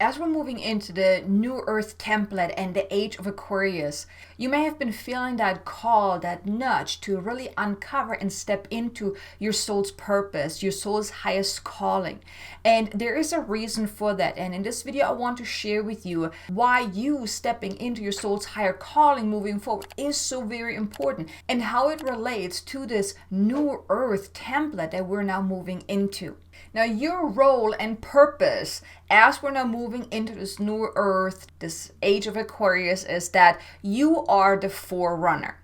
as we're moving into the New Earth template and the Age of Aquarius, you may have been feeling that call, that nudge to really uncover and step into your soul's purpose, your soul's highest calling. And there is a reason for that. And in this video, I want to share with you why you stepping into your soul's higher calling moving forward is so very important and how it relates to this New Earth template that we're now moving into. Now, your role and purpose as we're now moving into this new earth, this Age of Aquarius, is that you are the forerunner.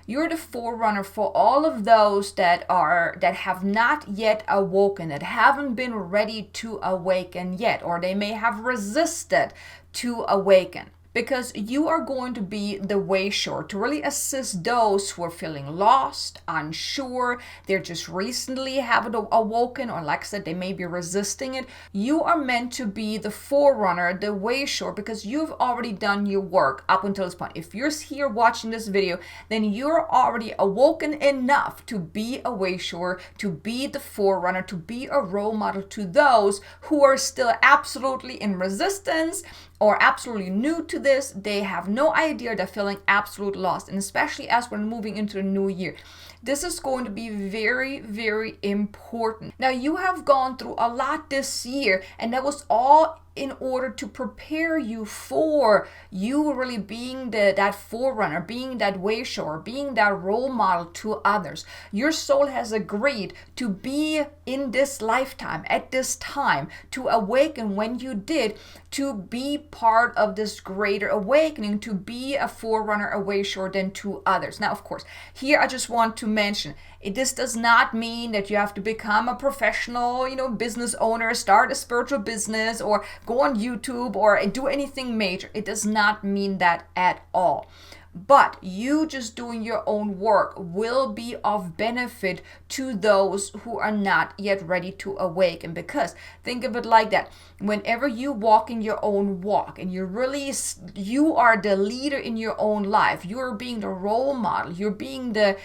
You're the forerunner for all of those that have not yet awoken, that haven't been ready to awaken yet, or they may have resisted to awaken. Because you are going to be the Wayshower to really assist those who are feeling lost, unsure, they're just recently haven't awoken, or like I said, they may be resisting it. You are meant to be the forerunner, the Wayshower, because you've already done your work up until this point. If you're here watching this video, then you're already awoken enough to be a Wayshower, to be the forerunner, to be a role model to those who are still absolutely in resistance or absolutely new to this. They have no idea, they're feeling absolute lost. And especially as we're moving into the new year, this is going to be very, very important. Now, you have gone through a lot this year, and that was all in order to prepare you for you really being that forerunner, being that Wayshower, being that role model to others. Your soul has agreed to be in this lifetime, at this time, to awaken when you did, to be part of this greater awakening, to be a forerunner, a Wayshower than to others. Now, of course, here I just want to mention, this does not mean that you have to become a professional, business owner, start a spiritual business, or go on YouTube, or do anything major. It does not mean that at all. But you just doing your own work will be of benefit to those who are not yet ready to awaken. Because think of it like that. Whenever you walk in your own walk and you are the leader in your own life, you're being the role model, you're being the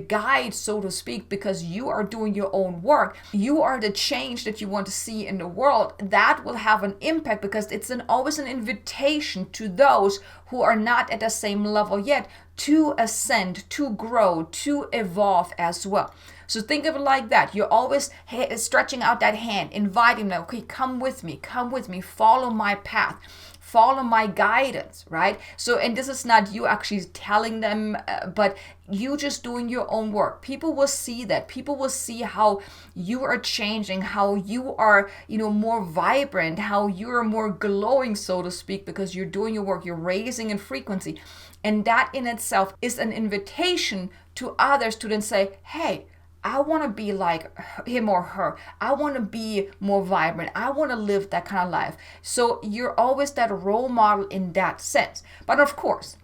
guide, so to speak, because you are doing your own work. You are the change that you want to see in the world. That will have an impact because it's always an invitation to those who are not at the same level yet to ascend, to grow, to evolve as well. So think of it like that. You're always stretching out that hand, inviting them, okay, come with me, follow my path, follow my guidance, right? So, and this is not you actually telling them, but you just doing your own work. People will see that. People will see how you are changing, how you are, more vibrant, how you're more glowing, so to speak, because you're doing your work, you're raising in frequency. And that in itself is an invitation to others to then say, hey, I want to be like him or her. I want to be more vibrant. I want to live that kind of life. So you're always that role model in that sense. But of course,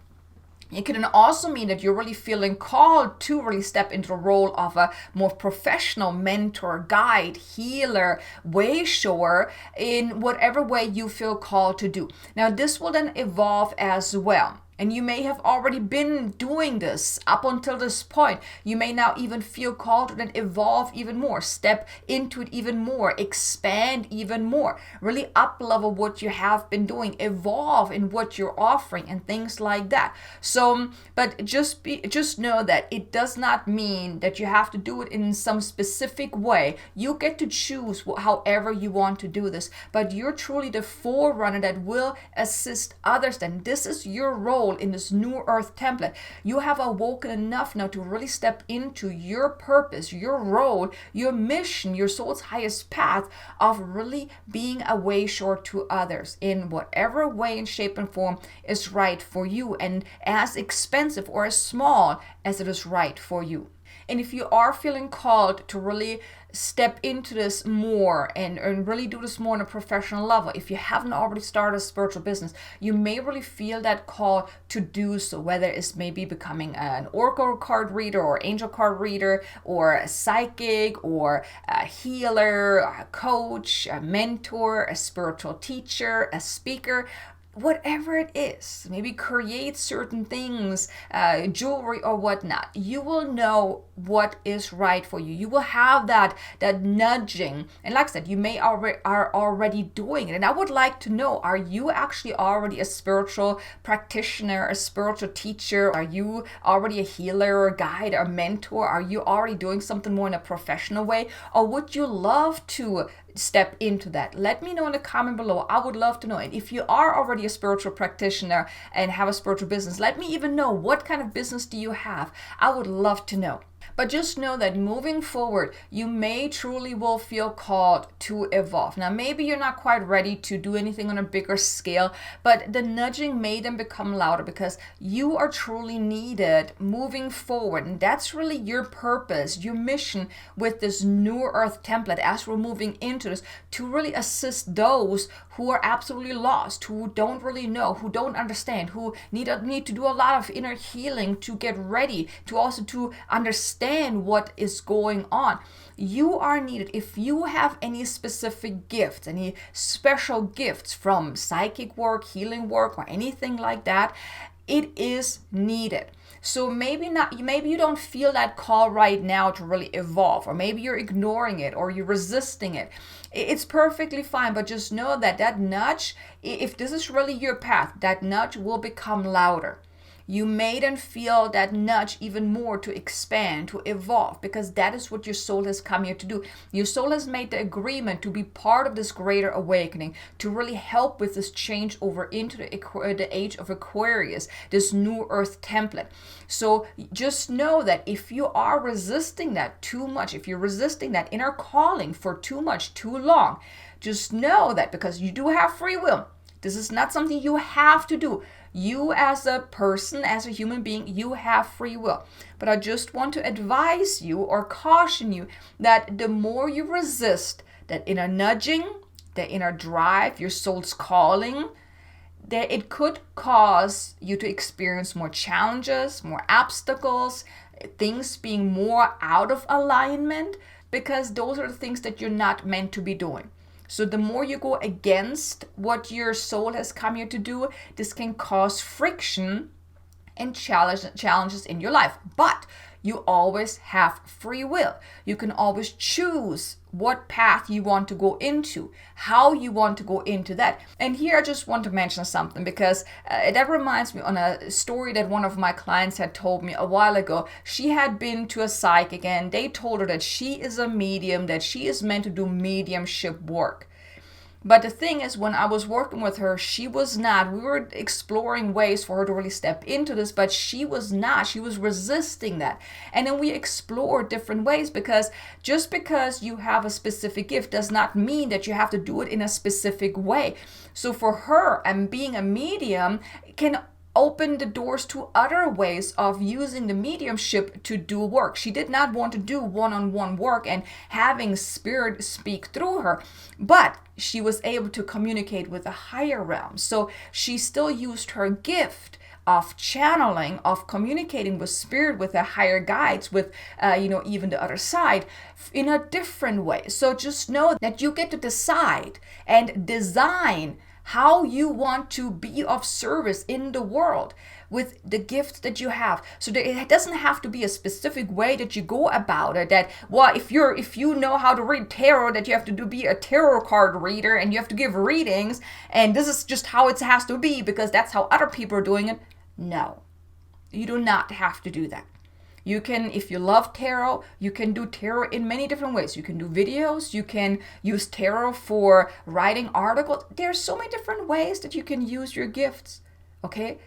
it can also mean that you're really feeling called to really step into the role of a more professional mentor, guide, healer, Wayshower in whatever way you feel called to do. Now, this will then evolve as well. And you may have already been doing this up until this point. You may now even feel called to then evolve even more, step into it even more, expand even more, really up level what you have been doing, evolve in what you're offering and things like that. So, but just know that it does not mean that you have to do it in some specific way. You get to choose however you want to do this, but you're truly the forerunner that will assist others. Then this is your role in this new earth template. You have awoken enough now to really step into your purpose, your role, your mission, your soul's highest path of really being a Wayshower to others in whatever way and shape and form is right for you, and as expensive or as small as it is right for you. And if you are feeling called to really step into this more and really do this more on a professional level, if you haven't already started a spiritual business, you may really feel that call to do so, whether it's maybe becoming an oracle card reader or angel card reader or a psychic or a healer, a coach, a mentor, a spiritual teacher, a speaker. whatever it is, maybe create certain things, jewelry or whatnot, you will know what is right for you. You will have that nudging. And like I said, you may are already doing it. And I would like to know, are you actually already a spiritual practitioner, a spiritual teacher? Are you already a healer, a guide, or mentor? Are you already doing something more in a professional way? Or would you love to step into that? Let me know in the comment below. I would love to know. And if you are already a spiritual practitioner and have a spiritual business, let me even know, what kind of business do you have? I would love to know. But just know that moving forward, you may truly will feel called to evolve. Now, maybe you're not quite ready to do anything on a bigger scale, but the nudging may then become louder because you are truly needed moving forward. And that's really your purpose, your mission with this New Earth template as we're moving into this, to really assist those who are absolutely lost, who don't really know, who don't understand, who need to do a lot of inner healing to get ready, to also to understand what is going on. You are needed. If you have any specific gifts, any special gifts from psychic work, healing work, or anything like that, it is needed. So maybe you don't feel that call right now to really evolve, or maybe you're ignoring it or you're resisting it. It's perfectly fine, but just know that nudge, if this is really your path, that nudge will become louder. You may then feel that nudge even more to expand, to evolve, because that is what your soul has come here to do. Your soul has made the agreement to be part of this greater awakening, to really help with this change over into the Age of Aquarius, this New Earth template. So just know that if you are resisting that too much, if you're resisting that inner calling for too much, too long, just know that because you do have free will, this is not something you have to do. You as a person, as a human being, you have free will. But I just want to advise you or caution you that the more you resist that inner nudging, the inner drive, your soul's calling, that it could cause you to experience more challenges, more obstacles, things being more out of alignment, because those are the things that you're not meant to be doing. So the more you go against what your soul has come here to do, this can cause friction and challenges in your life. But you always have free will. You can always choose what path you want to go into, how you want to go into that. And here I just want to mention something, because that reminds me on a story that one of my clients had told me a while ago. She had been to a psychic and they told her that she is a medium, that she is meant to do mediumship work. But the thing is, when I was working with her, she was not. We were exploring ways for her to really step into this, but she was not. She was resisting that. And then we explored different ways, because just because you have a specific gift does not mean that you have to do it in a specific way. So for her, and being a medium can open the doors to other ways of using the mediumship to do work. She did not want to do one-on-one work and having spirit speak through her, but she was able to communicate with a higher realm. So she still used her gift of channeling, of communicating with spirit, with the higher guides, with even the other side, in a different way. So just know that you get to decide and design how you want to be of service in the world with the gift that you have. So that it doesn't have to be a specific way that you go about it, that, well, if you know how to read tarot, that you have to be a tarot card reader and you have to give readings, and this is just how it has to be because that's how other people are doing it. No, you do not have to do that. You can, if you love tarot, you can do tarot in many different ways. You can do videos, you can use tarot for writing articles. There's so many different ways that you can use your gifts, okay?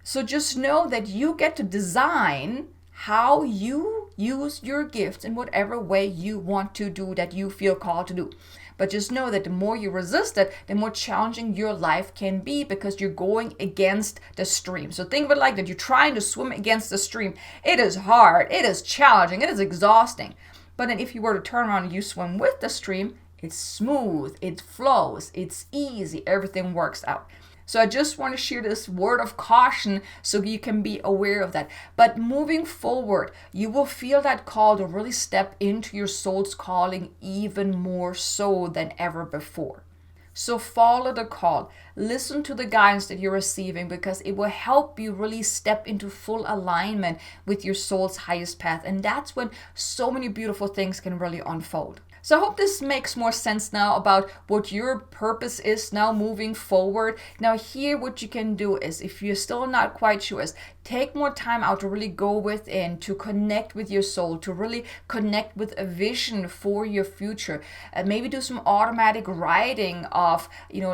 So just know that you get to design how you use your gifts in whatever way you want to do, that you feel called to do. But just know that the more you resist it, the more challenging your life can be, because you're going against the stream. So think of it like that. You're trying to swim against the stream. It is hard. It is challenging. It is exhausting. But then if you were to turn around and you swim with the stream, it's smooth. It flows. It's easy. Everything works out. So I just want to share this word of caution so you can be aware of that. But moving forward, you will feel that call to really step into your soul's calling even more so than ever before. So follow the call, listen to the guidance that you're receiving, because it will help you really step into full alignment with your soul's highest path. And that's when so many beautiful things can really unfold. So I hope this makes more sense now about what your purpose is now moving forward. Now here, what you can do is, if you're still not quite sure, is take more time out to really go within, to connect with your soul, to really connect with a vision for your future. Maybe do some automatic writing of,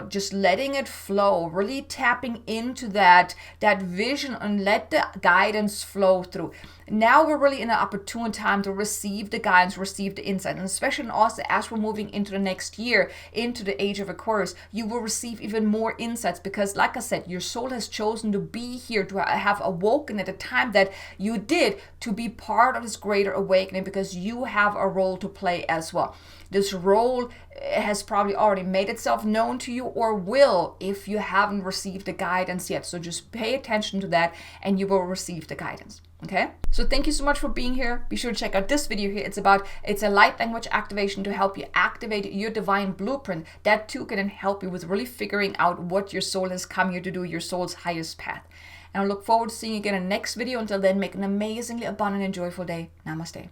just letting it flow, really tapping into that vision, and let the guidance flow through. Now we're really in an opportune time to receive the guidance, receive the insight, and especially also as we're moving into the next year, into the Age of Aquarius, you will receive even more insights, because like I said, your soul has chosen to be here, to have awoken at the time that you did, to be part of this greater awakening, because you have a role to play as well. This role has probably already made itself known to you, or will if you haven't received the guidance yet. So just pay attention to that and you will receive the guidance. Okay, so thank you so much for being here. Be sure to check out this video here. It's a light language activation to help you activate your divine blueprint. That too can help you with really figuring out what your soul has come here to do, your soul's highest path. And I look forward to seeing you again in the next video. Until then, make an amazingly abundant and joyful day. Namaste.